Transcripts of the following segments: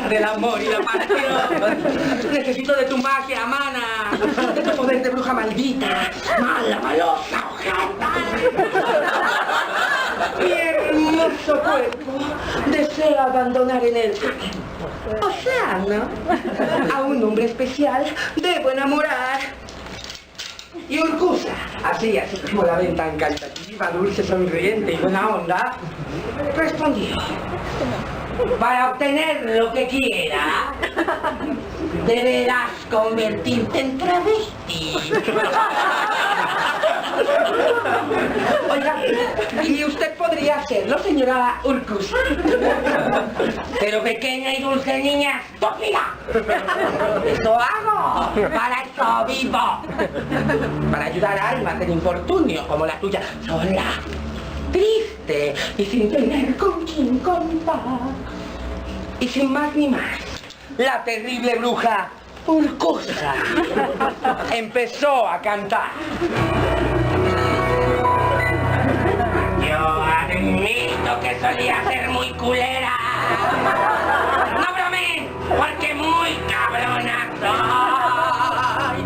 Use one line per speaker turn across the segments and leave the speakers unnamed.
del amor y la pasión. Necesito de tu magia, mana, de tu poder de bruja maldita, mala, malosa, ojata. Mi hermoso cuerpo desea abandonar en el océano a un hombre especial. Debo enamorar. Y Urkusa, así como la ven tan caritativa, dulce, sonriente y buena onda, respondió: para obtener lo que quiera, deberás convertirte en travesti. Oiga, y usted podría hacerlo, señora Urkusa. Pero pequeña y dulce niña estúpida. Eso hago, para eso vivo. Para ayudar a almas en infortunio como la tuya, sola, triste y sin tener con quién contar. Y sin más ni más, la terrible bruja Urkusa empezó a cantar. Yo admito que solía ser muy culera. No bromen, porque muy cabrona soy.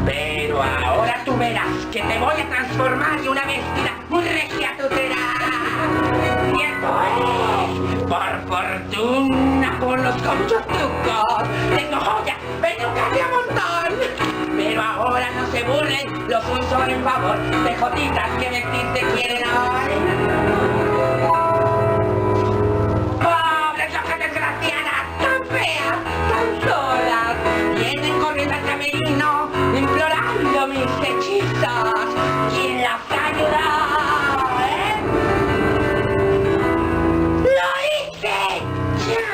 Pero ahora tú verás que te voy a transformar en una vestida muy regia tú serás. Y esto es, por fortuna, conozco muchos trucos. Tengo joyas, pelucas de a montón. Pero ahora no se burlen, los uso en favor de jotitas que vestirte quieren hoy. ¡Pobres hojas desgraciadas, tan feas, tan solas! Vienen corriendo al camerino, implorando mis hechizos. ¿Quién las ayuda? ¡Lo hice yo!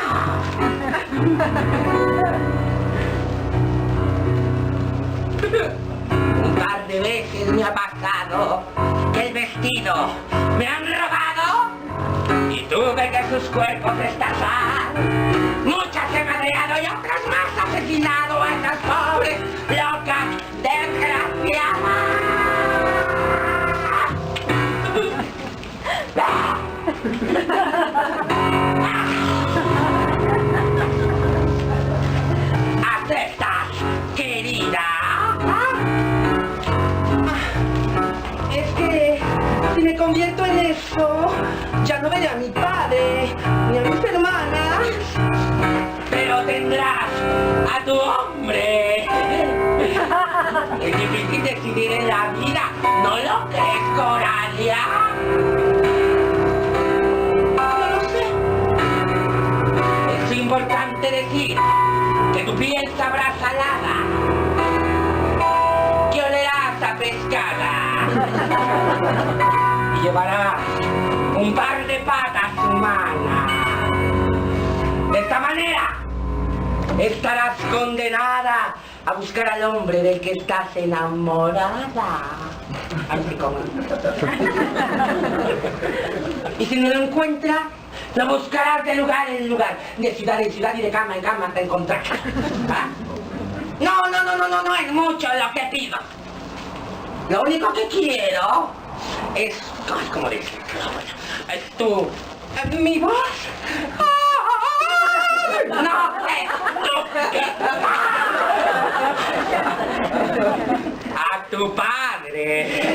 Un par de veces me ha pasado que el vestido me han robado y tuve que sus cuerpos destazar. Muchas he madreado y otras más asesinado a esas pobres, locas, desgraciadas. ¿Aceptas, querida? Es que si me convierto en eso, ya no veré a mi padre ni a mis hermanas. Pero tendrás a tu hombre. Es difícil decidir en la vida, ¿no lo crees, Coralia? No lo sé. Es importante decir que tu piel sabrá salada, que olerás a pescada y llevarás un par de patas humanas. De esta manera estarás condenada a buscar al hombre del que estás enamorada. Así como. Y si no lo encuentras, lo buscarás de lugar en lugar, de ciudad en ciudad y de cama en cama hasta encontrarlo. ¿Ah? No es mucho lo que pido. Lo único que quiero es... Ay, ¿cómo decirlo? Es tu... ¿Mi voz? ¡No es tu... A tu padre.